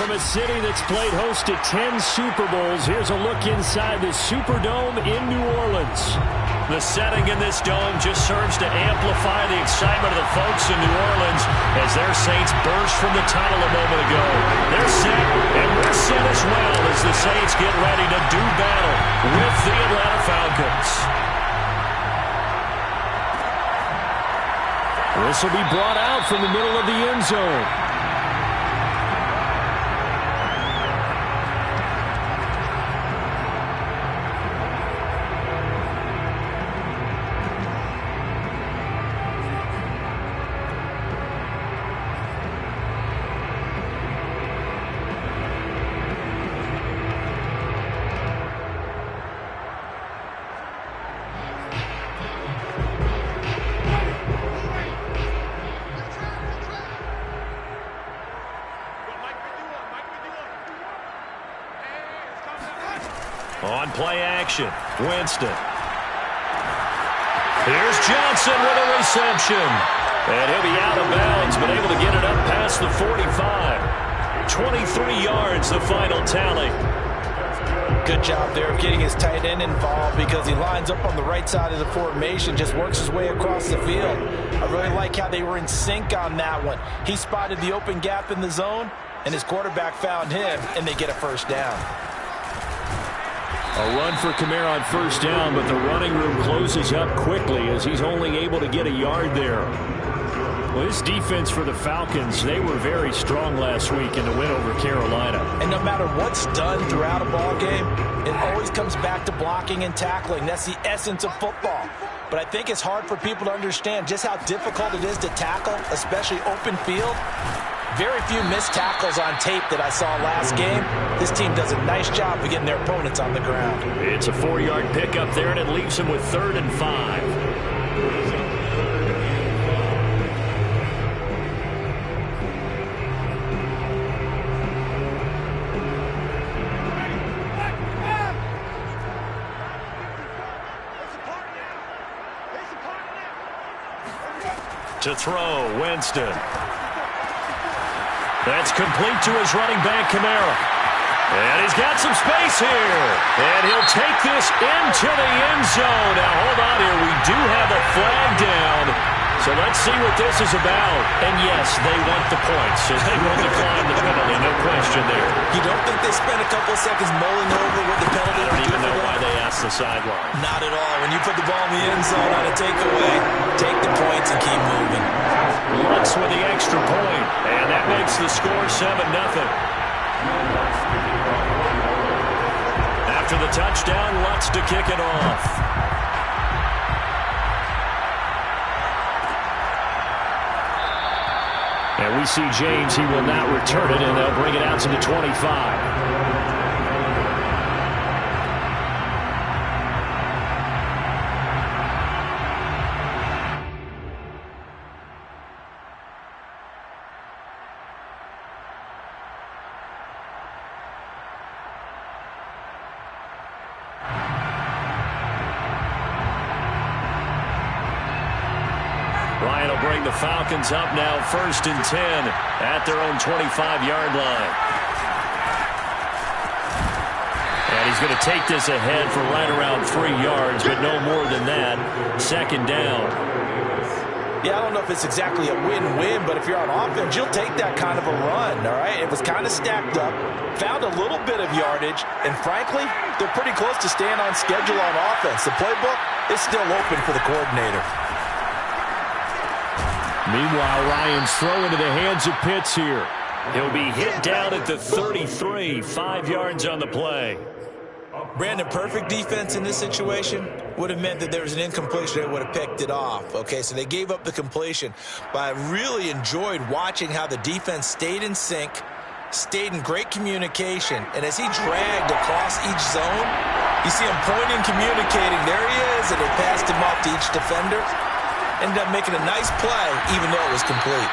From a city that's played host to 10 Super Bowls, here's a look inside the Superdome in New Orleans. The setting in this dome just serves to amplify the excitement of the folks in New Orleans as their Saints burst from the tunnel a moment ago. They're set, and we're set as well as the Saints get ready to do battle with the Atlanta Falcons. This will be brought out from the middle of the end zone. On play action, Winston. Here's Johnson with a reception. And he'll be out of bounds, but able to get it up past the 45. 23 yards, the final tally. Good job there of getting his tight end involved because he lines up on the right side of the formation, just works his way across the field. I really like how they were in sync on that one. He spotted the open gap in the zone, and his quarterback found him, and they get a first down. A run for Kamara on first down, but the running room closes up quickly as he's only able to get a yard there. Well, this defense for the Falcons, they were very strong last week in the win over Carolina. And no matter what's done throughout a ball game, it always comes back to blocking and tackling. That's the essence of football. But I think it's hard for people to understand just how difficult it is to tackle, especially open field. Very few missed tackles on tape that I saw last game. This team does a nice job of getting their opponents on the ground. It's a 4-yard pickup there, and it leaves him with 3rd and 5. To throw, Winston. That's complete to his running back, Kamara. And he's got some space here. And he'll take this into the end zone. Now, hold on here. We do have a flag down. So let's see what this is about. And, yes, they want the points. So they will decline the penalty. No question there. You don't think they spent a couple of seconds mulling over what the penalty I don't even know why they asked the sideline. Not at all. When you put the ball in the end zone on a takeaway, take the points and keep moving. Lutz with the extra point, and that makes the score 7-0. After the touchdown, Lutz to kick it off. And we see James, he will not return it, and they'll bring it out to the 25. Ryan will bring the Falcons up now 1st and 10 at their own 25-yard line. And he's going to take this ahead for right around 3 yards, but no more than that. 2nd down. Yeah, I don't know if it's exactly a win-win, but if you're on offense, you'll take that kind of a run, all right? It was kind of stacked up, found a little bit of yardage, and frankly, they're pretty close to staying on schedule on offense. The playbook is still open for the coordinator. Meanwhile, Ryan's throw into the hands of Pitts here. He'll be hit down at the 33, 5 yards on the play. Brandon, perfect defense in this situation would have meant that there was an incompletion that would have picked it off. Okay, so they gave up the completion. But I really enjoyed watching how the defense stayed in sync, stayed in great communication. And as he dragged across each zone, you see him pointing, communicating. There he is, and they passed him off to each defender. Ended up making a nice play, even though it was complete.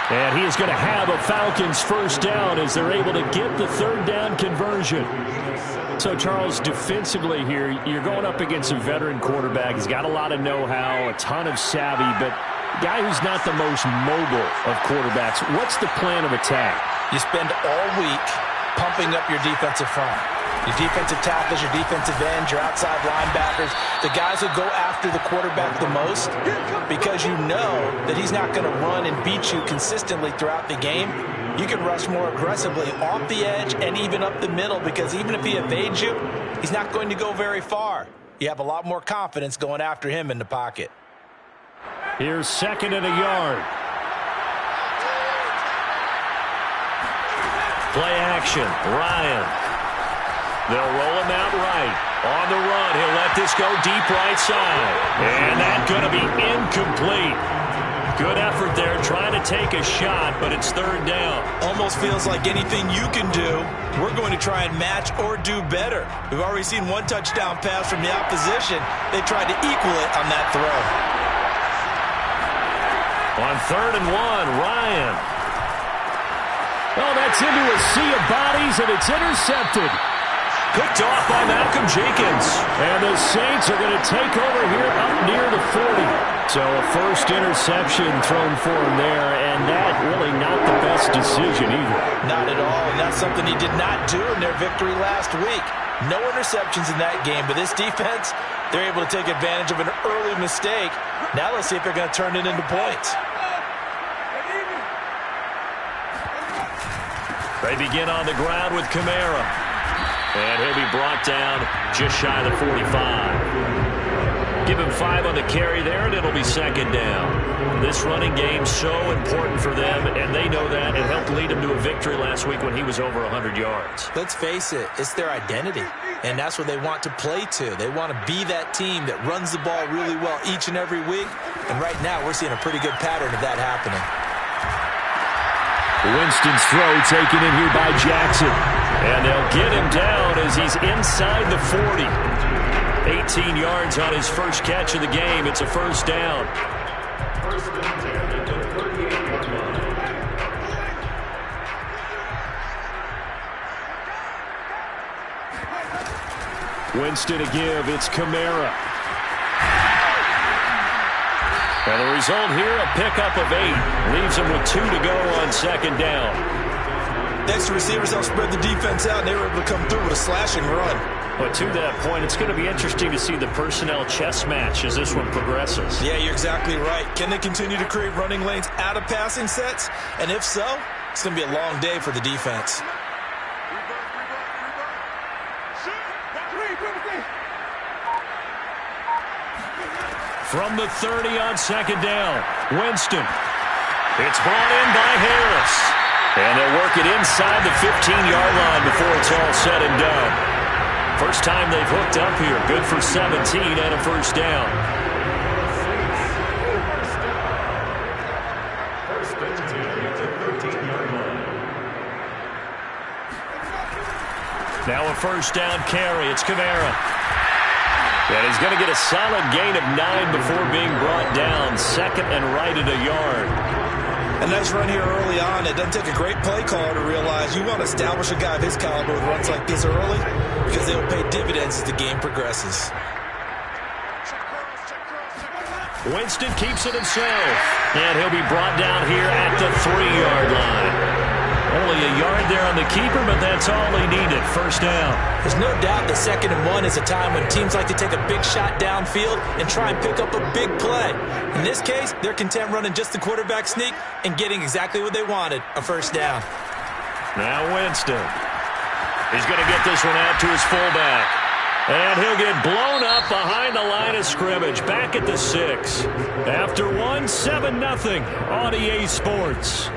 And he is going to have a Falcons first down as they're able to get the 3rd down conversion. So, Charles, defensively here, you're going up against a veteran quarterback. He's got a lot of know-how, a ton of savvy, but a guy who's not the most mobile of quarterbacks. What's the plan of attack? You spend all week pumping up your defensive front. Your defensive tackles, your defensive ends, your outside linebackers, the guys who go after the quarterback the most, because you know that he's not going to run and beat you consistently throughout the game. You can rush more aggressively off the edge and even up the middle, because even if he evades you, he's not going to go very far. You have a lot more confidence going after him in the pocket. Here's 2nd and a yard. Play action. Ryan. They'll roll him out right. On the run, he'll let this go deep right side. And that's going to be incomplete. Good effort there, trying to take a shot, but it's 3rd down. Almost feels like anything you can do, we're going to try and match or do better. We've already seen one touchdown pass from the opposition. They tried to equal it on that throw. On 3rd and 1, Ryan. Oh, that's into a sea of bodies, and it's intercepted. Picked off by Malcolm Jenkins. And the Saints are going to take over here up near the 40. So a first interception thrown for him there, and that really not the best decision either. Not at all, and that's something he did not do in their victory last week. No interceptions in that game, but this defense, they're able to take advantage of an early mistake. Now let's see if they're going to turn it into points. They begin on the ground with Kamara. And he'll be brought down just shy of the 45. Give him 5 on the carry there, and it'll be 2nd down. This running game so important for them, and they know that. It helped lead them to a victory last week when he was over 100 yards. Let's face it, it's their identity, and that's what they want to play to. They want to be that team that runs the ball really well each and every week, and right now we're seeing a pretty good pattern of that happening. Winston's throw taken in here by Jackson. And they'll get him down as he's inside the 40. 18 yards on his first catch of the game. It's a 1st down. Winston to give. It's Kamara. And the result here, a pickup of 8. Leaves him with 2 to go on 2nd down. Next, receivers help spread the defense out, and they were able to come through with a slash and run. But to that point, it's going to be interesting to see the personnel chess match as this one progresses. Yeah, you're exactly right. Can they continue to create running lanes out of passing sets? And if so, it's going to be a long day for the defense. From the 30 on 2nd down, Winston. It's brought in by Harris. And they'll work it inside the 15-yard line before it's all said and done. First time they've hooked up here. Good for 17 and a 1st down. Now a 1st down carry. It's Kamara. And he's going to get a solid gain of 9 before being brought down. 2nd and right at a yard. A nice run here early on. It doesn't take a great play caller to realize you want to establish a guy of his caliber with runs like this early, because they will pay dividends as the game progresses. Winston keeps it himself. And he'll be brought down here at the 3-yard line. Only a yard there on the keeper, but that's all he needed. 1st down. There's no doubt that 2nd and 1 is a time when teams like to take a big shot downfield and try and pick up a big play. In this case, they're content running just the quarterback sneak and getting exactly what they wanted, a 1st down. Now Winston. He's going to get this one out to his fullback. And he'll get blown up behind the line of scrimmage. Back at the 6. After 1, 7-0 on EA Sports.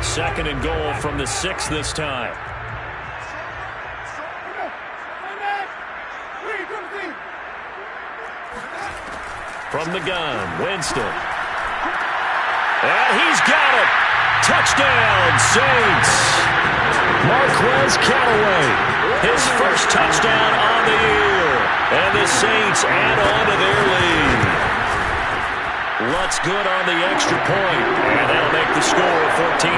Second and goal from the 6 this time. From the gun, Winston. And he's got it. Touchdown, Saints. Marquez Callaway, his first touchdown on the year. And the Saints add on to their lead. Lutz good on the extra point, and that'll make the score 14-0.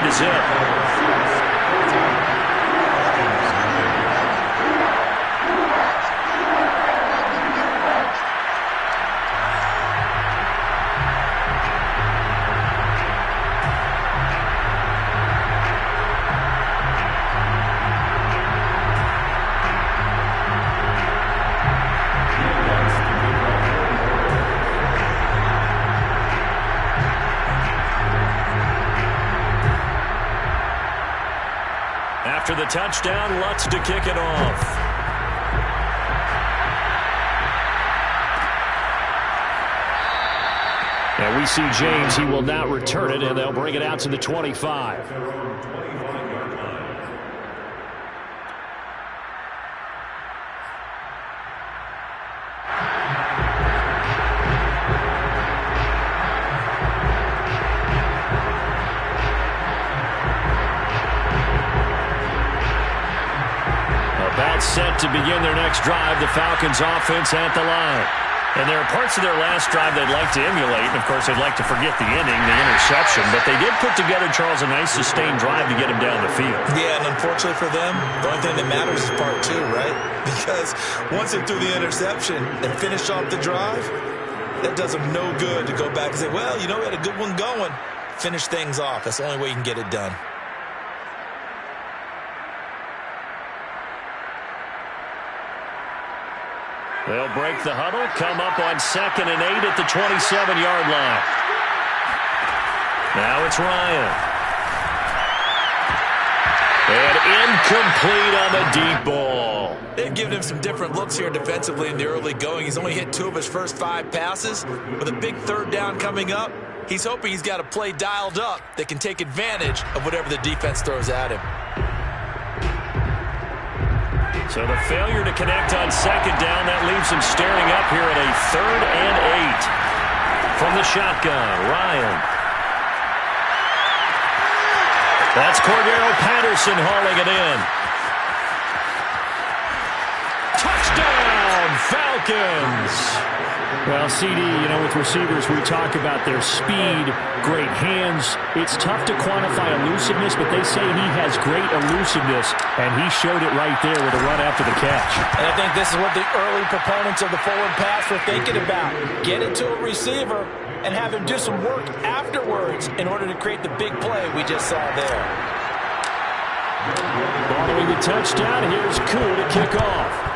the touchdown. Lutz to kick it off. And we see James. He will not return it, and they'll bring it out to the 25. Set to begin their next drive, the Falcons offense at the line. And there are parts of their last drive they'd like to emulate, and of course they'd like to forget the inning, the interception, but they did put together, Charles, a nice sustained drive to get him down the field. Yeah, and unfortunately for them, the only thing that matters is part two, right? Because once they threw the interception and finished off the drive, that does them no good to go back and say, well, you know, we had a good one going. Finish things off. That's the only way you can get it done. They'll break the huddle, come up on 2nd and 8 at the 27-yard line. Now it's Ryan. And incomplete on the deep ball. They've given him some different looks here defensively in the early going. He's only hit 2 of his first 5 passes. With a big 3rd down coming up, he's hoping he's got a play dialed up that can take advantage of whatever the defense throws at him. So the failure to connect on 2nd down, that leaves him staring up here at a 3rd and 8. From the shotgun, Ryan. That's Cordero Patterson hauling it in. Touchdown, Falcons! Well, CD, you know, with receivers, we talk about their speed, great hands. It's tough to quantify elusiveness, but they say he has great elusiveness, and he showed it right there with a run after the catch. And I think this is what the early proponents of the forward pass were thinking about. Get it to a receiver and have him do some work afterwards in order to create the big play we just saw there. Following the touchdown, here's Koo to kick off.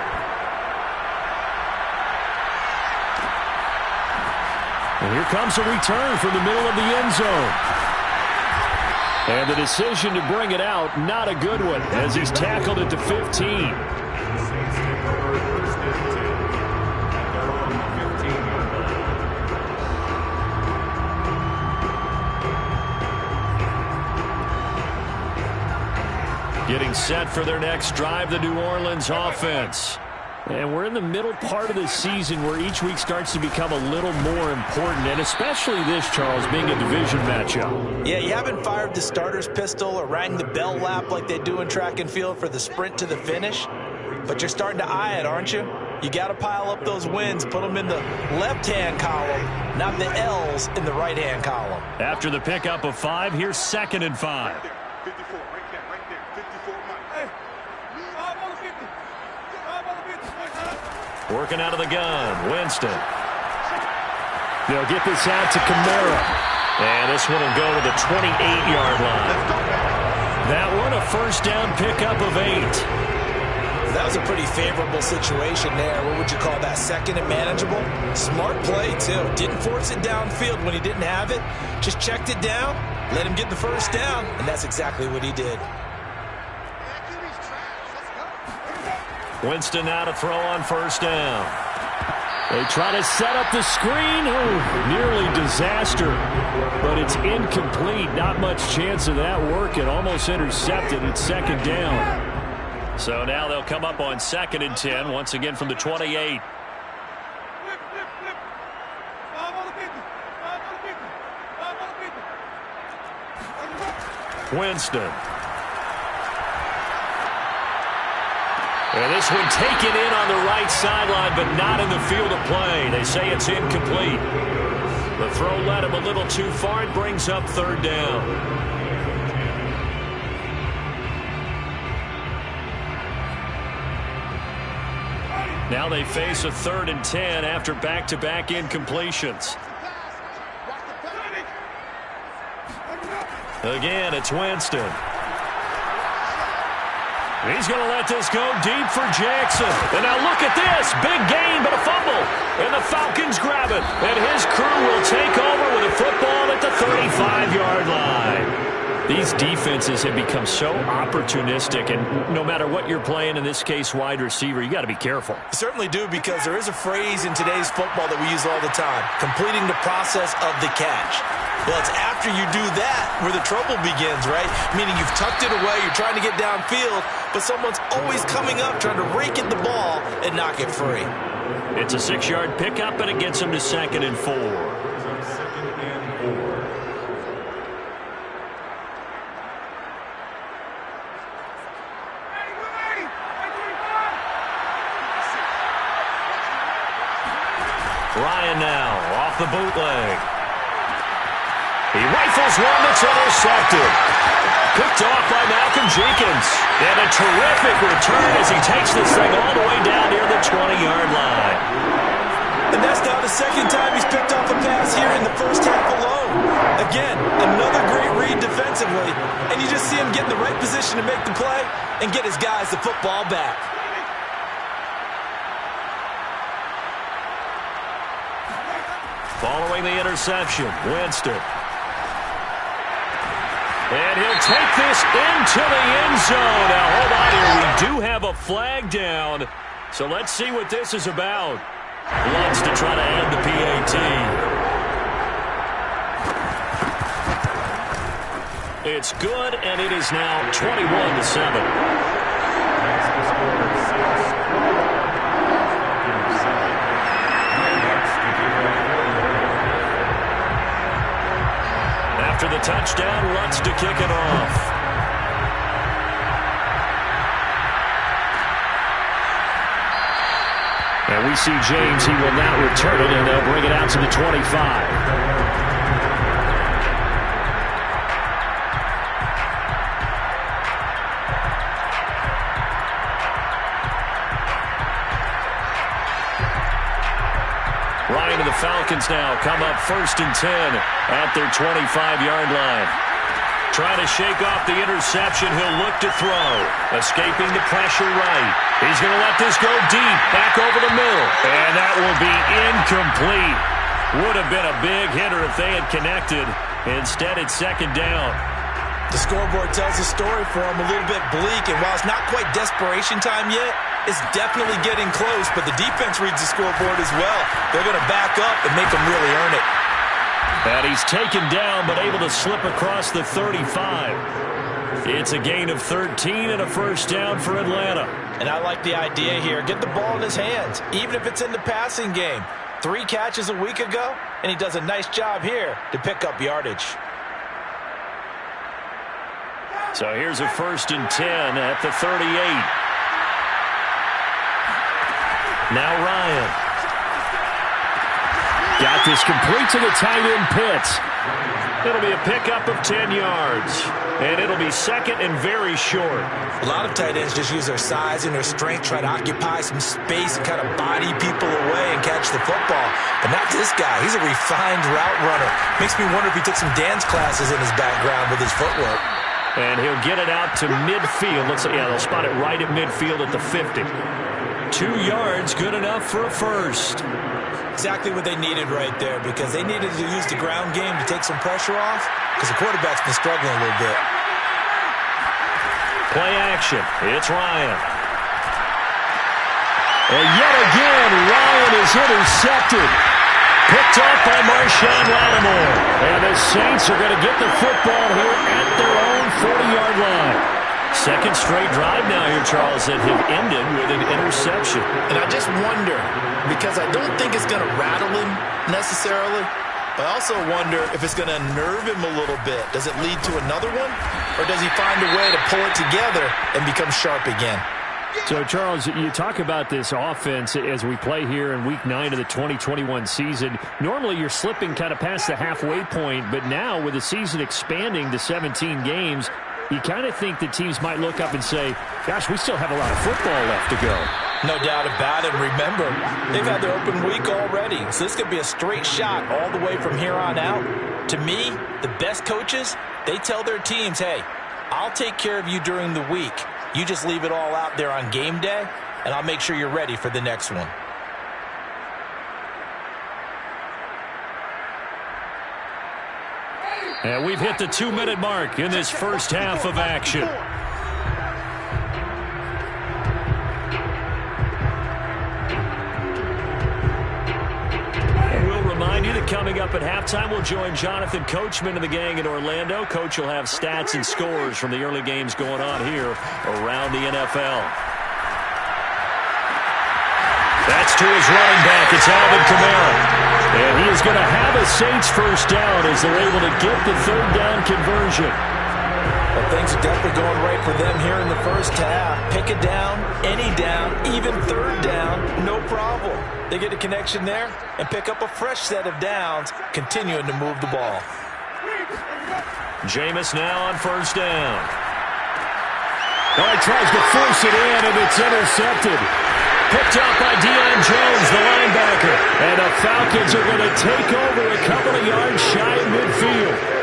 And here comes a return from the middle of the end zone. And the decision to bring it out, not a good one, as he's tackled at the 15. Getting set for their next drive, the New Orleans offense. And we're in the middle part of the season where each week starts to become a little more important, and especially this, Charles, being a division matchup. Yeah, you haven't fired the starter's pistol or rang the bell lap like they do in track and field for the sprint to the finish, but you're starting to eye it, aren't you? You got to pile up those wins, put them in the left-hand column, not the L's in the right-hand column. After the pickup of 5, here's 2nd and 5. 54, right there, 54. Working out of the gun, Winston. They'll get this out to Kamara. And this one will go to the 28-yard line. That one, a first down pickup of 8. That was a pretty favorable situation there. What would you call that? 2nd and manageable? Smart play, too. Didn't force it downfield when he didn't have it. Just checked it down, let him get the first down, and that's exactly what he did. Winston now to throw on first down. They try to set up the screen. Oh, nearly disaster. But it's incomplete. Not much chance of that working. Almost intercepted. It's 2nd down. So now they'll come up on 2nd and 10. Once again from the 28. Winston. And this one taken in on the right sideline, but not in the field of play. They say it's incomplete. The throw led him a little too far. It brings up 3rd down. Now they face a 3rd and 10 after back-to-back incompletions. Again, it's Winston. He's going to let this go deep for Jackson. And now look at this. Big gain, but a fumble. And the Falcons grab it. And his crew will take over with a football at the 35-yard line. These defenses have become so opportunistic, and no matter what you're playing, in this case wide receiver, you got to be careful. You certainly do, because there is a phrase in today's football that we use all the time, completing the process of the catch. Well, it's after you do that where the trouble begins, right? Meaning you've tucked it away, you're trying to get downfield, but someone's always coming up trying to rake at the ball and knock it free. It's a 6-yard pickup, and it gets them to 2nd and 4. Ryan now off the bootleg. He rifles one that's intercepted. Picked off by Malcolm Jenkins. And a terrific return as he takes this thing all the way down near the 20-yard line. And that's now the second time he's picked off a pass here in the first half alone. Again, another great read defensively. And you just see him get in the right position to make the play and get his guys the football back. Following the interception, Winston. And he'll take this into the end zone. Now, hold on here. We do have a flag down. So let's see what this is about. Lutz to try to add the PAT. It's good, and it is now 21-7. After the touchdown, Lutz to kick it off. And we see James. He will now return it, and they'll bring it out to the 25. Ryan and the Falcons now come up 1st and 10 at their 25-yard line. Trying to shake off the interception. He'll look to throw. Escaping the pressure right. He's going to let this go deep. Back over the middle. And that will be incomplete. Would have been a big hitter if they had connected. Instead, it's 2nd down. The scoreboard tells the story for him, a little bit bleak. And while it's not quite desperation time yet, it's definitely getting close. But the defense reads the scoreboard as well. They're going to back up and make them really earn it. And he's taken down, but able to slip across the 35. It's a gain of 13 and a 1st down for Atlanta. And I like the idea here. Get the ball in his hands, even if it's in the passing game. 3 catches a week ago, and he does a nice job here to pick up yardage. So here's a 1st and 10 at the 38. Now Ryan. Got this complete to the tight end Pitts. It'll be a pickup of 10 yards. And it'll be 2nd and very short. A lot of tight ends just use their size and their strength, try to occupy some space and kind of body people away and catch the football. But not this guy. He's a refined route runner. Makes me wonder if he took some dance classes in his background with his footwork. And he'll get it out to midfield. Let's see, yeah, they'll spot it right at midfield at the 50. 2 yards, good enough for a 1st. Exactly what they needed right there, because they needed to use the ground game to take some pressure off, because the quarterback's been struggling a little bit. Play action. It's Ryan. And yet again, Ryan is intercepted. Picked off by Marshawn Lattimore. And the Saints are going to get the football here at their own 40-yard line. 2nd straight drive now here, Charles, that have ended with an interception. And I just wonder, because I don't think it's going to rattle him necessarily, but I also wonder if it's going to unnerve him a little bit. Does it lead to another one? Or does he find a way to pull it together and become sharp again? So, Charles, you talk about this offense as we play here in Week 9 of the 2021 season. Normally, you're slipping kind of past the halfway point, but now with the season expanding to 17 games, you kind of think that teams might look up and say, gosh, we still have a lot of football left to go. No doubt about it. Remember, they've had their open week already, so this could be a straight shot all the way from here on out. To me, the best coaches, they tell their teams, hey, I'll take care of you during the week. You just leave it all out there on game day, and I'll make sure you're ready for the next one. And we've hit the 2-minute mark in this first half of action. Coming up at halftime, we'll join Jonathan Coachman and the gang in Orlando. Coach will have stats and scores from the early games going on here around the NFL. That's to his running back. It's Alvin Kamara. And he is going to have a Saints first down as they're able to get the third down conversion. Well, things are definitely going right for them here in the first half. Pick it down, any down, even third down, no problem. They get a connection there and pick up a fresh set of downs, continuing to move the ball. Jameis now on first down. Oh, he tries to force it in, and it's intercepted. Picked up by Deion Jones, the linebacker. And the Falcons are going to take over a couple of yards shy of midfield.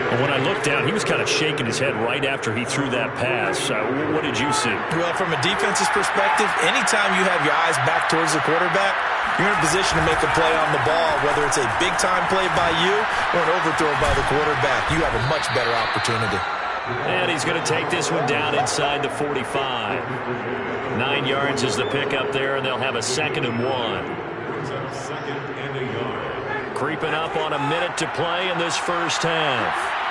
And when I looked down, he was kind of shaking his head right after he threw that pass. What did you see? Well, from a defense's perspective, anytime you have your eyes back towards the quarterback, you're in a position to make a play on the ball, whether it's a big-time play by you or an overthrow by the quarterback. You have a much better opportunity. And he's going to take this one down inside the 45. 9 yards is the pickup there, and they'll have a 2nd and 1. Second and a yard. Creeping up on a minute to play in this first half.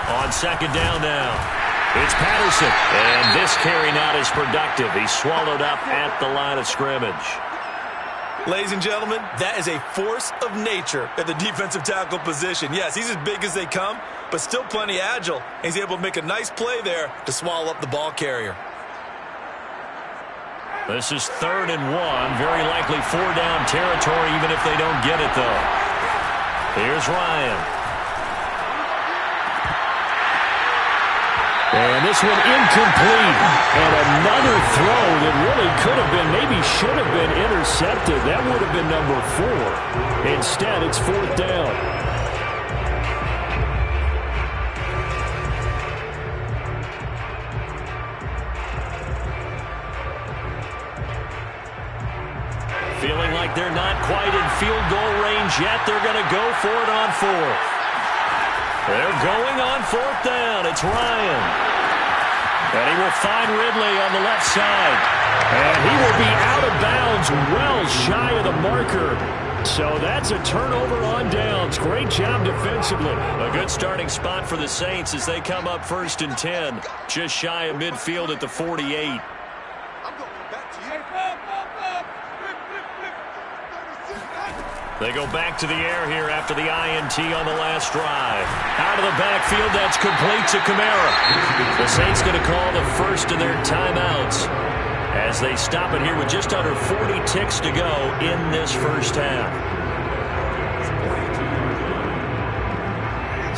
On second down now, it's Patterson. And this carry not as productive. He's swallowed up at the line of scrimmage. Ladies and gentlemen, that is a force of nature at the defensive tackle position. Yes, he's as big as they come, but still plenty agile. He's able to make a nice play there to swallow up the ball carrier. This is 3rd and 1. Very likely 4-down territory, even if they don't get it, though. Here's Ryan. And this one incomplete. And another throw that really could have been, maybe should have been intercepted. That would have been number 4. Instead, it's 4th down. Feeling like they're not quite in field goal range yet. They're going to go for it on 4th. They're going on 4th down. It's Ryan. And he will find Ridley on the left side. And he will be out of bounds well shy of the marker. So that's a turnover on downs. Great job defensively. A good starting spot for the Saints as they come up 1st and 10. Just shy of midfield at the 48. They go back to the air here after the INT on the last drive. Out of the backfield, that's complete to Kamara. The Saints going to call the first of their timeouts as they stop it here with just under 40 ticks to go in this first half.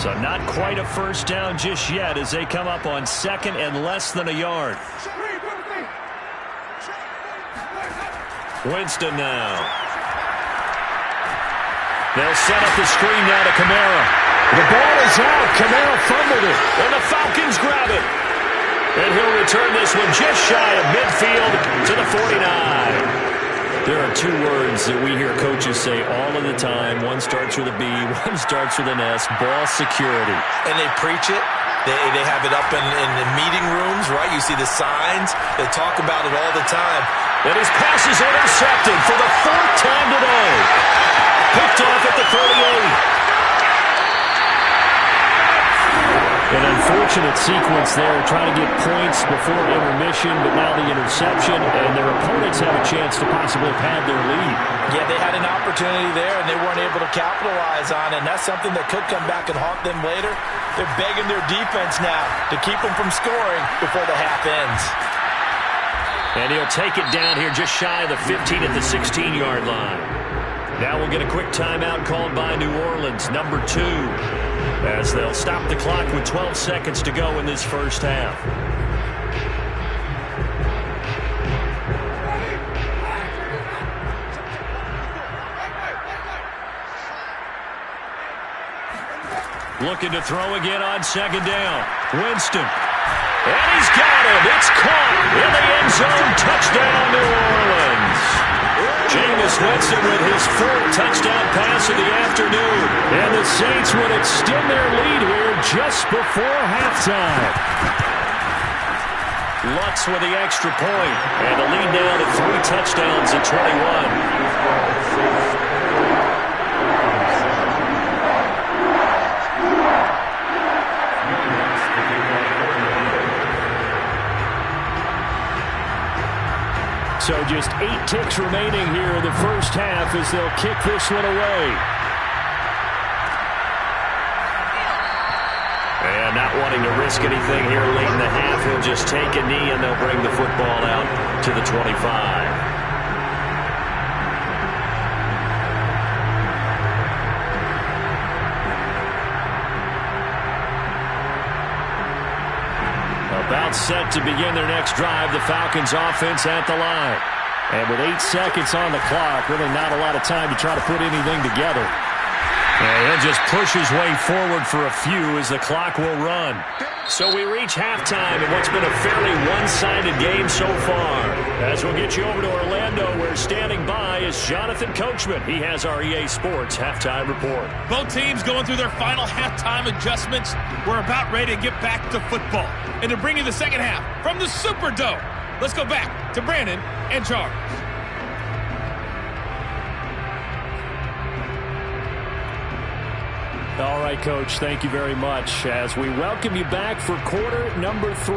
So not quite a first down just yet as they come up on 2nd and less than a yard. Winston now. They'll set up the screen now to Kamara. The ball is out. Kamara fumbled it, and the Falcons grab it. And he'll return this one just shy of midfield to the 49. There are 2 words that we hear coaches say all of the time. One starts with a B, one starts with an S, ball security. And they preach it. They have it up in the meeting rooms, right? You see the signs. They talk about it all the time. And his pass is intercepted for the 4th time today. Picked off at the 38. An unfortunate sequence there, trying to get points before intermission, but now the interception, and their opponents have a chance to possibly pad their lead. Yeah, they had an opportunity there, and they weren't able to capitalize on it, and that's something that could come back and haunt them later. They're begging their defense now to keep them from scoring before the half ends. And he'll take it down here just shy of the 15 at the 16-yard line. Now we'll get a quick timeout called by New Orleans, number 2, as they'll stop the clock with 12 seconds to go in this first half. Looking to throw again on 2nd down. Winston. And he's got it. It's caught in the end zone. Touchdown, New Orleans. Jameis Winston with his 4th touchdown pass of the afternoon. And the Saints would extend their lead here just before halftime. Lutz with the extra point, and the lead now to 3 touchdowns at 21. So just 8 ticks remaining here in the first half as they'll kick this one away. And not wanting to risk anything here late in the half, he'll just take a knee and they'll bring the football out to the 25. About set to begin their next drive, the Falcons offense at the line. And with 8 seconds on the clock, really not a lot of time to try to put anything together. And he'll just push his way forward for a few as the clock will run. So we reach halftime in what's been a fairly one-sided game so far. As we'll get you over to Orlando, where standing by is Jonathan Coachman. He has our EA Sports halftime report. Both teams going through their final halftime adjustments. We're about ready to get back to football. And to bring you the second half from the Superdome, let's go back to Brandon and Charles. All right, Coach, thank you very much as we welcome you back for quarter number 3.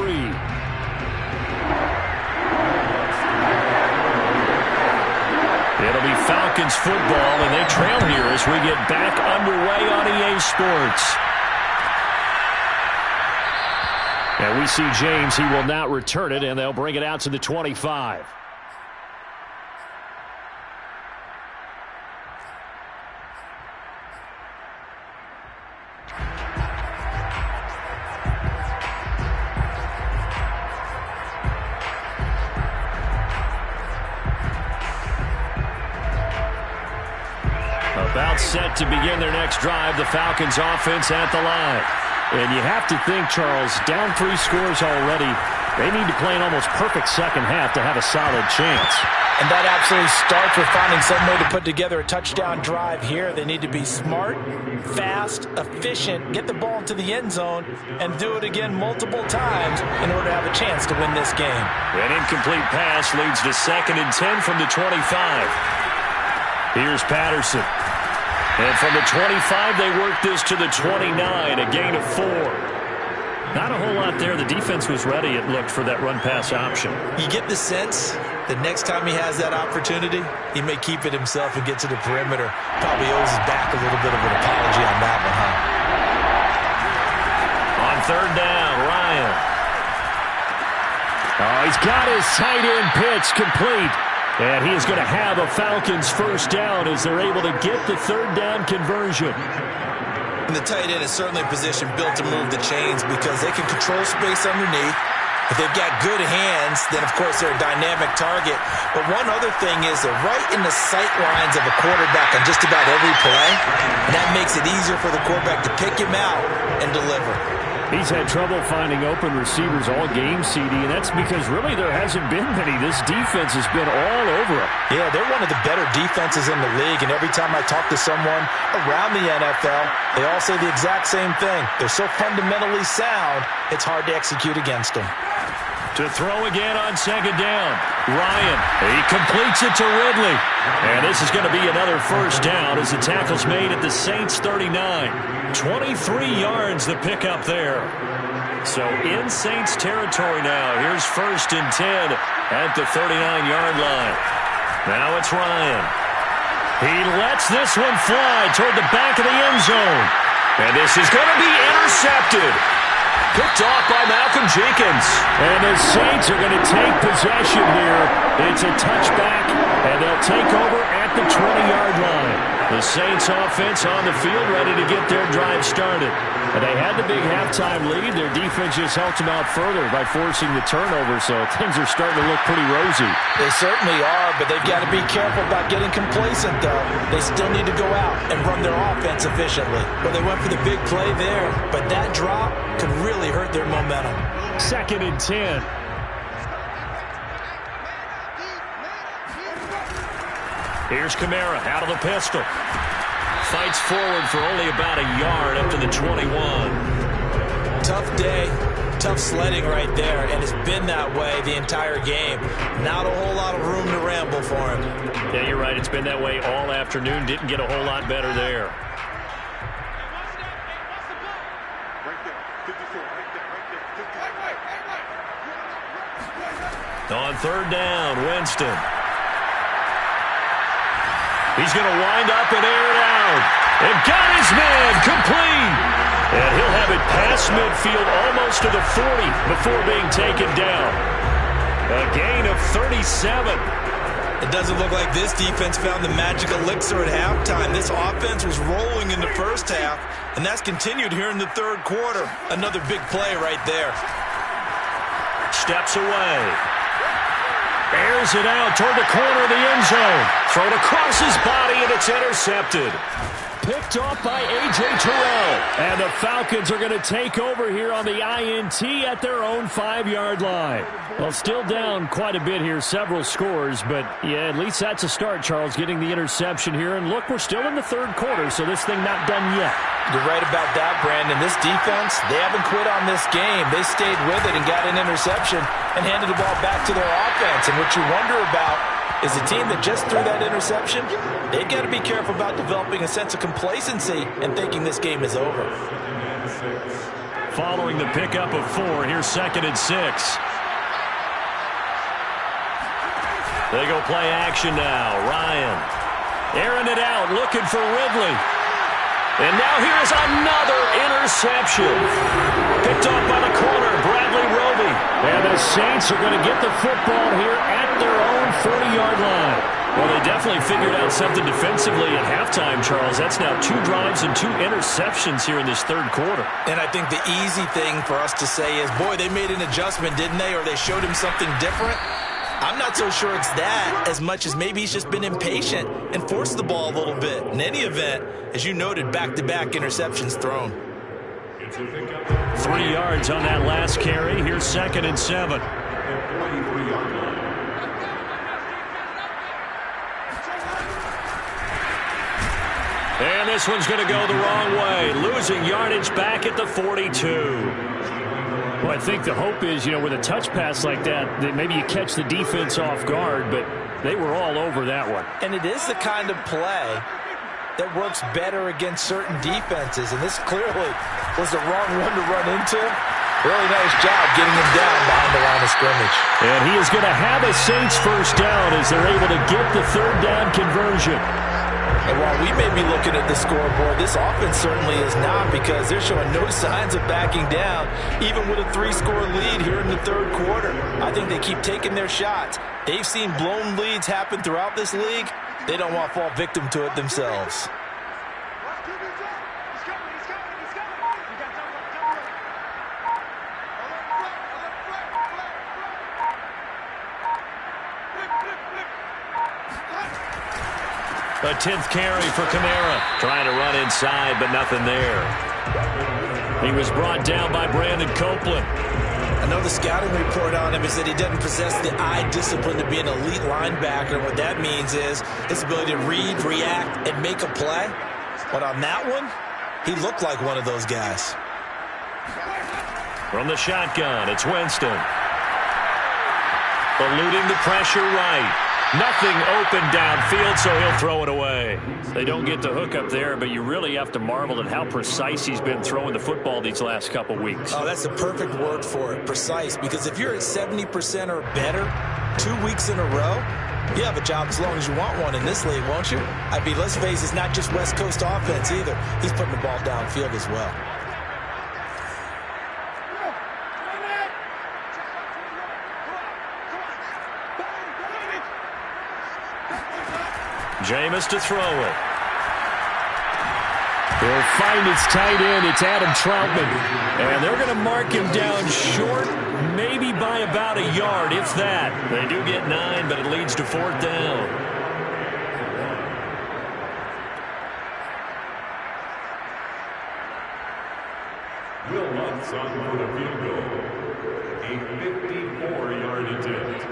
It'll be Falcons football, and they trail here as we get back underway on EA Sports. And we see James. He will not return it, and they'll bring it out to the 25. About set to begin their next drive, the Falcons offense at the line. And you have to think, Charles, down 3 scores already. They need to play an almost perfect second half to have a solid chance. And that absolutely starts with finding some way to put together a touchdown drive here. They need to be smart, fast, efficient, get the ball into the end zone, and do it again multiple times in order to have a chance to win this game. An incomplete pass leads to 2nd and 10 from the 25. Here's Patterson. And from the 25, they work this to the 29, a gain of 4. Not a whole lot there. The defense was ready, it looked, for that run-pass option. You get the sense that next time he has that opportunity, he may keep it himself and get to the perimeter. Probably owes his back a little bit of an apology on that one, huh? On 3rd down, Ryan. Oh, he's got his tight end pitch complete. And he is going to have a Falcons first down as they're able to get the 3rd down conversion. And the tight end is certainly a position built to move the chains because they can control space underneath. If they've got good hands, then, of course, they're a dynamic target. But one other thing is they're right in the sight lines of a quarterback on just about every play. And that makes it easier for the quarterback to pick him out and deliver. He's had trouble finding open receivers all game, CD, and that's because really there hasn't been many. This defense has been all over him. Yeah, they're one of the better defenses in the league, and every time I talk to someone around the NFL, they all say the exact same thing. They're so fundamentally sound, it's hard to execute against them. To throw again on 2nd down. Ryan, he completes it to Ridley. And this is going to be another first down as the tackle's made at the Saints 39. 23 yards the pickup there. So in Saints territory now. Here's 1st and 10 at the 39-yard line. Now it's Ryan. He lets this one fly toward the back of the end zone. And this is going to be intercepted. Picked off by Malcolm Jenkins. And the Saints are going to take possession here. It's a touchback, and they'll take over at the 20-yard line. The Saints offense on the field ready to get their drive started. And they had the big halftime lead. Their defense just helped them out further by forcing the turnover, so things are starting to look pretty rosy. They certainly are, but they've got to be careful about getting complacent, though. They still need to go out and run their offense efficiently. Well, they went for the big play there, but that drop could really hurt their momentum. 2nd and 10. Here's Kamara out of the pistol. fights forward for only about a yard up to the 21. Tough day, tough sledding right there, and it's been that way the entire game. Not a whole lot of room to ramble for him. Yeah, you're right. It's been that way all afternoon. Didn't get a whole lot better there. On third down, Winston. He's going to wind up and air it out. And got his man complete. And he'll have it past midfield almost to the 40 before being taken down. A gain of 37. It doesn't look like this defense found the magic elixir at halftime. This offense was rolling in the first half, and that's continued here in the third quarter. Another big play right there. Steps away. Airs it out toward the corner of the end zone. Thrown across his body, and it's intercepted. Picked off by A.J. Terrell. And the Falcons are going to take over here on the INT at their own 5-yard line. Well, still down quite a bit here, several scores. But, yeah, at least that's a start, Charles, getting the interception here. And, look, we're still in the third quarter, so this thing not done yet. You're right about that, Brandon. This defense, they haven't quit on this game. They stayed with it and got an interception and handed the ball back to their offense. And what you wonder about is a team that just threw that interception, they've got to be careful about developing a sense of complacency and thinking this game is over. Following the pickup of 4, here's 2nd and 6. They go play action now. Ryan airing it out, looking for Ridley. And now here's another interception. Picked off by the corner, Bradley Roby. And the Saints are going to get the football here at their own 40-yard line. Well, they definitely figured out something defensively at halftime, Charles. That's now 2 drives and 2 interceptions here in this third quarter. And I think the easy thing for us to say is, boy, they made an adjustment, didn't they? Or they showed him something different. I'm not so sure it's that as much as maybe he's just been impatient and forced the ball a little bit. In any event, as you noted, back-to-back interceptions thrown. 3 yards on that last carry. Here's 2nd and 7. And this one's going to go the wrong way. Losing yardage back at the 42. Well, I think the hope is, with a touch pass like that maybe you catch the defense off guard, but they were all over that one. And it is the kind of play that works better against certain defenses, and this clearly was the wrong one to run into. Really nice job getting him down behind the line of scrimmage. And he is going to have a Saints first down as they're able to get the third down conversion. And while we may be looking at the scoreboard, this offense certainly is not, because they're showing no signs of backing down, even with a 3-score lead here in the third quarter. I think they keep taking their shots. They've seen blown leads happen throughout this league. They don't want to fall victim to it themselves. A 10th carry for Kamara. Trying to run inside, but nothing there. He was brought down by Brandon Copeland. I know the scouting report on him is that he doesn't possess the eye discipline to be an elite linebacker. What that means is his ability to read, react, and make a play. But on that one, he looked like one of those guys. From the shotgun, it's Winston. Eluding the pressure right. Nothing open downfield, so he'll throw it away. They don't get the hook up there, but you really have to marvel at how precise he's been throwing the football these last couple weeks. Oh, that's the perfect word for it, precise. Because if you're at 70% or better 2 weeks in a row, you have a job as long as you want one in this league, won't you? I mean, let's face it, it's not just West Coast offense either. He's putting the ball downfield as well. Jameis to throw it. He'll find its tight end. It's Adam Troutman. And they're going to mark him down short, maybe by about a yard, if that. They do get 9, but it leads to 4th down. Wilmots on for the field goal. A 54-yard attempt.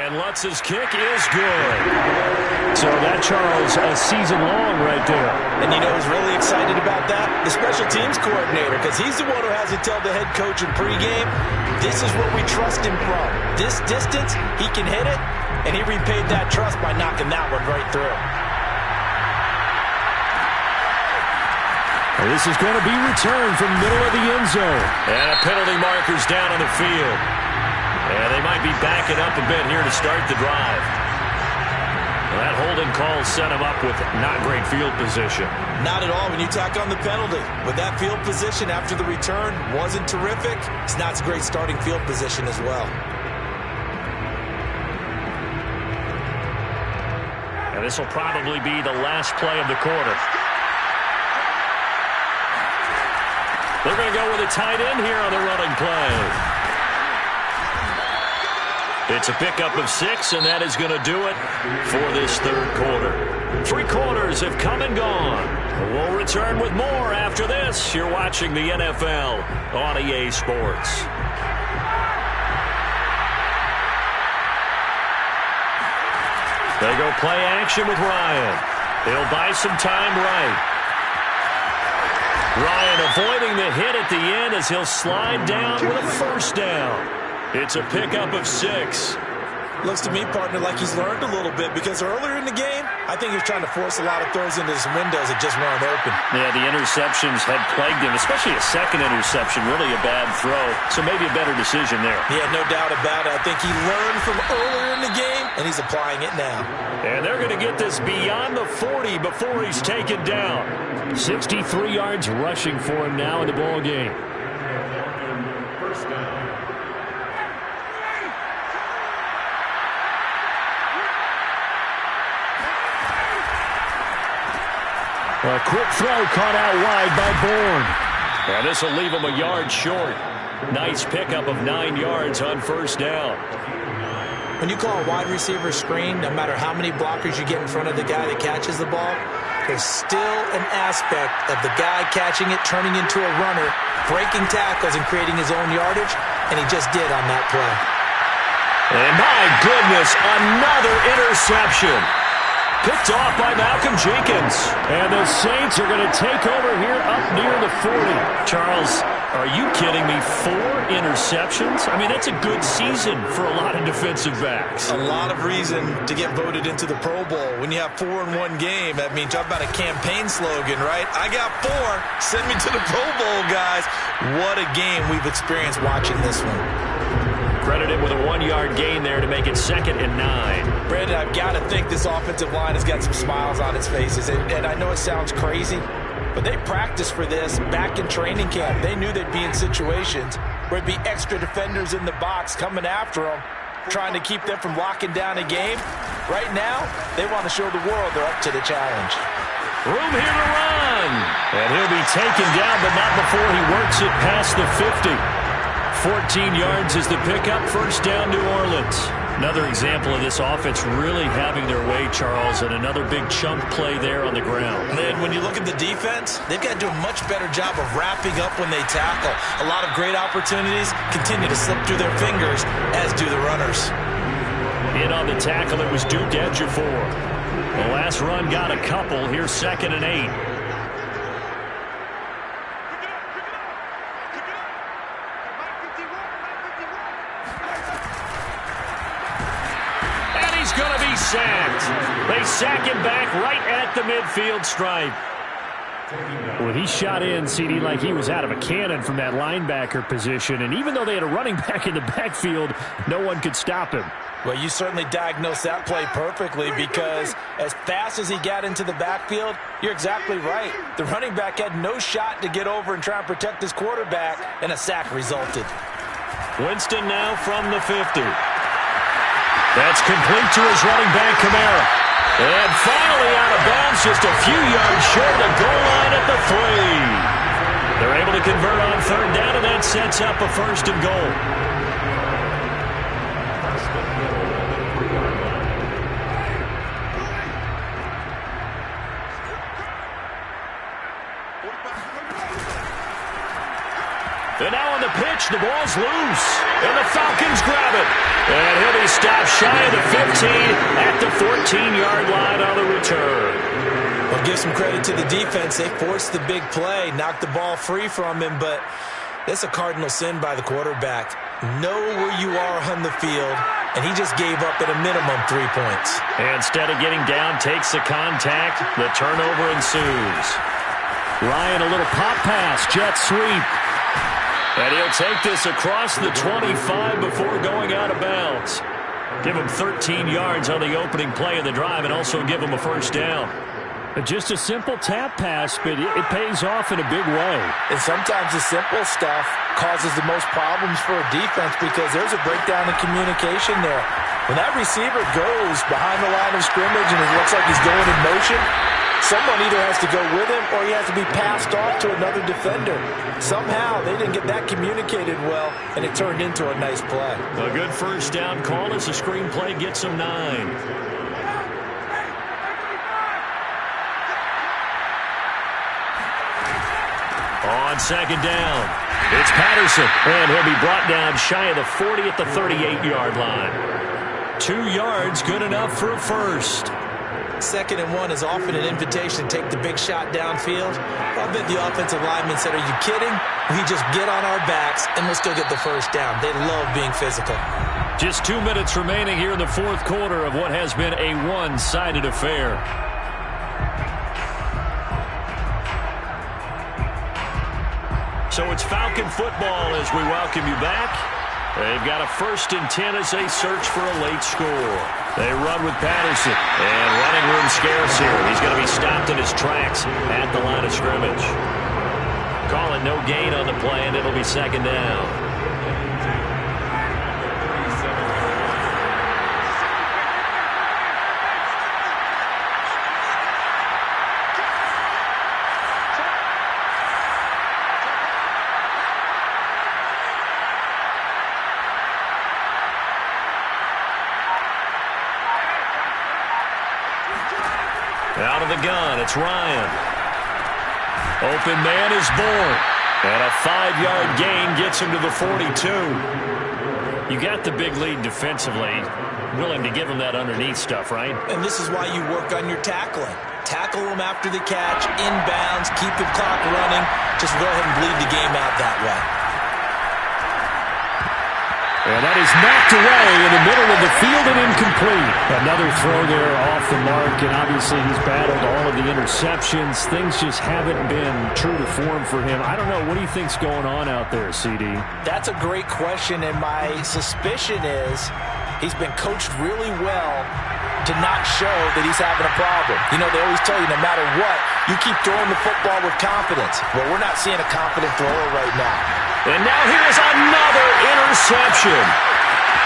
And Lutz's kick is good. So that, Charles, a season long right there. And you know who's really excited about that? The special teams coordinator, because he's the one who has to tell the head coach in pregame, this is what we trust him from. This distance, he can hit it, and he repaid that trust by knocking that one right through. And this is going to be returned from middle of the end zone. And a penalty marker's down on the field. And they might be backing up a bit here to start the drive. Well, that holding call set him up with not great field position. Not at all when you tack on the penalty. But that field position after the return wasn't terrific. It's not a great starting field position as well. And this will probably be the last play of the quarter. They're going to go with a tight end here on the running play. It's a pickup of 6, and that is going to do it for this third quarter. 3 quarters have come and gone. We'll return with more after this. You're watching the NFL on EA Sports. They go play action with Ryan. He'll buy some time right. Ryan avoiding the hit at the end as he'll slide down with a first down. It's a pickup of 6. Looks to me, partner, like he's learned a little bit because earlier in the game, I think he was trying to force a lot of throws into some windows that just weren't open. Yeah, the interceptions had plagued him, especially a second interception, really a bad throw. So maybe a better decision there. Yeah, no doubt about it. I think he learned from earlier in the game, and he's applying it now. And they're going to get this beyond the 40 before he's taken down. 63 yards rushing for him now in the ball game. First down. A quick throw caught out wide by Bourne. And this will leave him a yard short. Nice pickup of 9 yards on first down. When you call a wide receiver screen, no matter how many blockers you get in front of the guy that catches the ball, there's still an aspect of the guy catching it, turning into a runner, breaking tackles and creating his own yardage, and he just did on that play. And my goodness, another interception. Picked off by Malcolm Jenkins. And the Saints are going to take over here up near the 40. Charles, are you kidding me? 4 interceptions? I mean, that's a good season for a lot of defensive backs. A lot of reason to get voted into the Pro Bowl. When you have 4 in one game, I mean, talk about a campaign slogan, right? I got 4. Send me to the Pro Bowl, guys. What a game we've experienced watching this one. Credit him with a 1-yard gain there to make it 2nd and 9. Brandon, I've got to think this offensive line has got some smiles on its faces. And I know it sounds crazy, but they practiced for this back in training camp. They knew they'd be in situations where there'd be extra defenders in the box coming after them, trying to keep them from locking down a game. Right now, they want to show the world they're up to the challenge. Room here to run. And he'll be taken down, but not before he works it past the 50. 14 yards is the pickup. First down, New Orleans. Another example of this offense really having their way, Charles, and another big chunk play there on the ground. And then when you look at the defense, they've got to do a much better job of wrapping up when they tackle. A lot of great opportunities continue to slip through their fingers, as do the runners. In on the tackle, it was Duke Ejiofor. The last run got a couple. Here's 2nd and 8. Going to be sacked. They sack him back right at the midfield stripe. Well, he shot in, CD, like he was out of a cannon from that linebacker position. And even though they had a running back in the backfield, no one could stop him. Well, you certainly diagnosed that play perfectly because as fast as he got into the backfield, you're exactly right. The running back had no shot to get over and try and protect his quarterback, and a sack resulted. Winston now from the 50. That's complete to his running back, Kamara. And finally out of bounds, just a few yards short of the goal line at the 3. They're able to convert on 3rd down, and that sets up a 1st and goal. And now on the pitch, The ball's loose, and the Falcons grab it. And he'll be stopped shy of the 15 at the 14-yard line on the return. Well, give some credit to the defense. They forced the big play, knocked the ball free from him, but that's a cardinal sin by the quarterback. Know where you are on the field, and he just gave up at a minimum 3 points. And instead of getting down, takes the contact. The turnover ensues. Ryan, a little pop pass, jet sweep. And he'll take this across the 25 before going out of bounds. Give him 13 yards on the opening play of the drive and also give him a first down. Just a simple tap pass, but it pays off in a big way. And sometimes the simple stuff causes the most problems for a defense because there's a breakdown in communication there. When that receiver goes behind the line of scrimmage and it looks like he's going in motion, someone either has to go with him or he has to be passed off to another defender. Somehow they didn't get that communicated well, and it turned into a nice play. A good first down call as the screenplay gets him 9. On second down, it's Patterson, and he'll be brought down shy of the 40 at the 38-yard line. 2 yards, good enough for a first. 2nd and 1 is often an invitation to take the big shot downfield. I bet the offensive lineman said, are you kidding? We just get on our backs, and we'll still get the first down. They love being physical. Just 2 minutes remaining here in the fourth quarter of what has been a one-sided affair. So it's Falcon football as we welcome you back. They've got a 1st and 10 as they search for a late score. They run with Patterson, and running room scarce here. He's going to be stopped in his tracks at the line of scrimmage. Calling no gain on the play, and it'll be 2nd down. Out of the gun, it's Ryan. Open man is born. And a 5-yard gain gets him to the 42. You got the big lead defensively. Willing to give him that underneath stuff, right? And this is why you work on your tackling. Tackle them after the catch, inbounds, keep the clock running. Just go ahead and bleed the game out that way. And that is knocked away in the middle of the field and incomplete. Another throw there off the mark, and obviously he's battled all of the interceptions. Things just haven't been true to form for him. I don't know. What do you think's going on out there, CD? That's a great question, and my suspicion is he's been coached really well to not show that he's having a problem. You know, they always tell you no matter what, you keep throwing the football with confidence. Well, we're not seeing a confident thrower right now. And now here's another interception.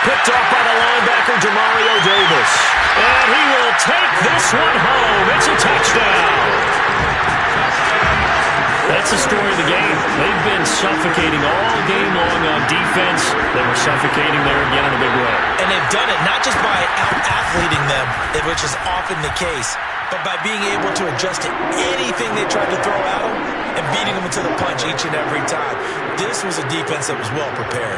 Picked off by the linebacker, Demario Davis. And he will take this one home. It's a touchdown. That's the story of the game. They've been suffocating all game long on defense. They were suffocating there again in a big way. And they've done it not just by out-athleting them, which is often the case, but by being able to adjust to anything they tried to throw at them and beating them into the punch each and every time. This was a defense that was well prepared.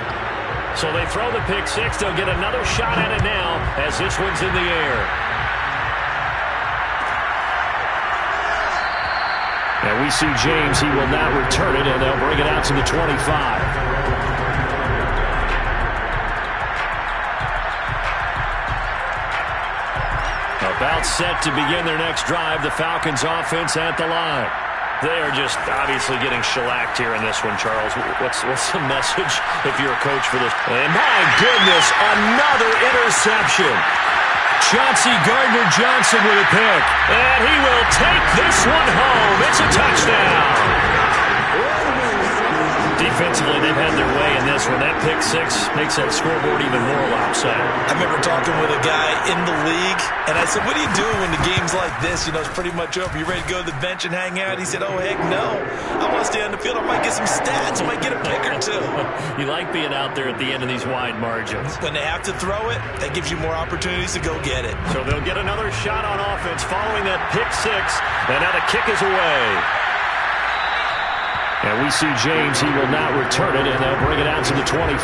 So they throw the pick six. They'll get another shot at it now as this one's in the air. And we see James. He will not return it, and they'll bring it out to the 25. About set to begin their next drive. The Falcons offense at the line. They are just obviously getting shellacked here in this one, Charles. What's the message if you're a coach for this? And my goodness, another interception. Chauncey Gardner-Johnson with a pick. And he will take this one home. It's a touchdown. Defensively, they've had their way in this one. That pick six makes that scoreboard even more lopsided. I remember talking with a guy in the league, and I said, what do you do when the game's like this? You know, it's pretty much over. You ready to go to the bench and hang out? He said, oh, heck no. I want to stay on the field. I might get some stats. I might get a pick or two. You like being out there at the end of these wide margins. When they have to throw it, that gives you more opportunities to go get it. So they'll get another shot on offense following that pick six, and now the kick is away. And we see James. He will not return it, and they'll bring it out to the 25.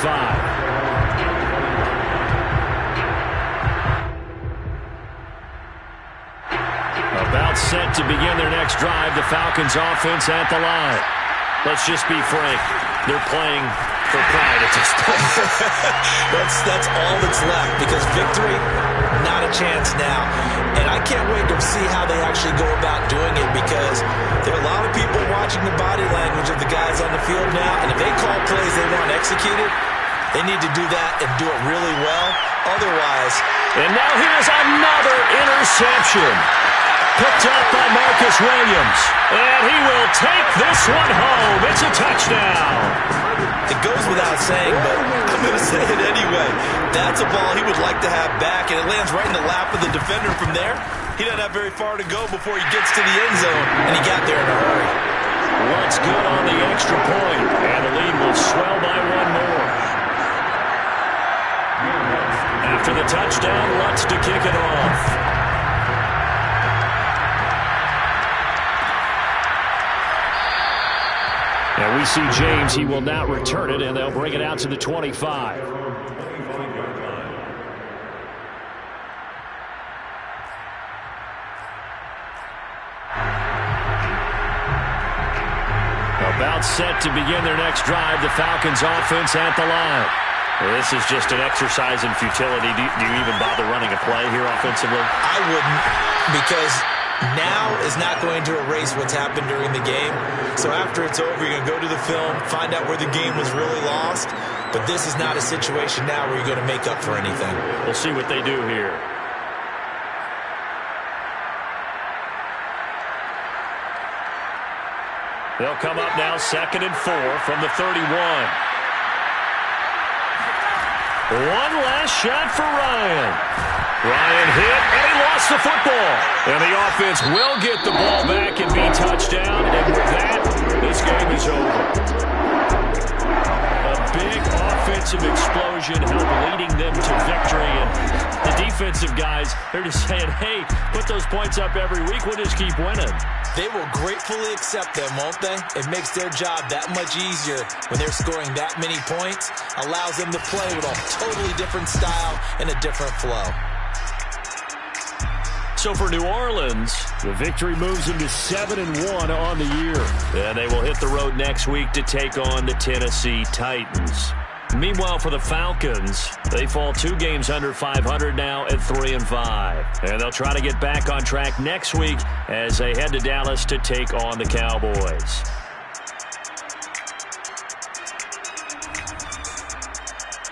About set to begin their next drive. The Falcons offense at the line. Let's just be frank. They're playing for pride at this point. That's all that's left, because victory, not a chance now. And I can't wait to see how they actually go about doing it, because there are a lot of people watching the body language of the guys on the field now, and if they call plays they want executed, they need to do that and do it really well. Otherwise... And now here's another interception. Picked up by Marcus Williams. And he will take this one home. It's a touchdown. It goes without saying, but I'm going to say it anyway. That's a ball he would like to have back, and it lands right in the lap of the defender from there. He doesn't have very far to go before he gets to the end zone, and he got there in a hurry. What's good on the extra point, and the lead will swell by one more. After the touchdown, Lutz to kick it off. And we see James. He will not return it, and they'll bring it out to the 25. About set to begin their next drive. The Falcons offense at the line. Well, this is just an exercise in futility. Do you even bother running a play here offensively? I wouldn't, because now is not going to erase what's happened during the game. So after it's over, you're going to go to the film, find out where the game was really lost. But this is not a situation now where you're going to make up for anything. We'll see what they do here. They'll come up now 2nd and 4 from the 31. One last shot for Ryan. Ryan hit, and he lost the football. And the offense will get the ball back and be touchdown. And with that, this game is over. A big offensive explosion helped leading them to victory. And the defensive guys, they're just saying, hey, put those points up every week. We'll just keep winning. They will gratefully accept them, won't they? It makes their job that much easier when they're scoring that many points. Allows them to play with a totally different style and a different flow. So for New Orleans, the victory moves them to 7-1 on the year. And they will hit the road next week to take on the Tennessee Titans. Meanwhile, for the Falcons, they fall 2 games under 500 now at 3-5. And they'll try to get back on track next week as they head to Dallas to take on the Cowboys.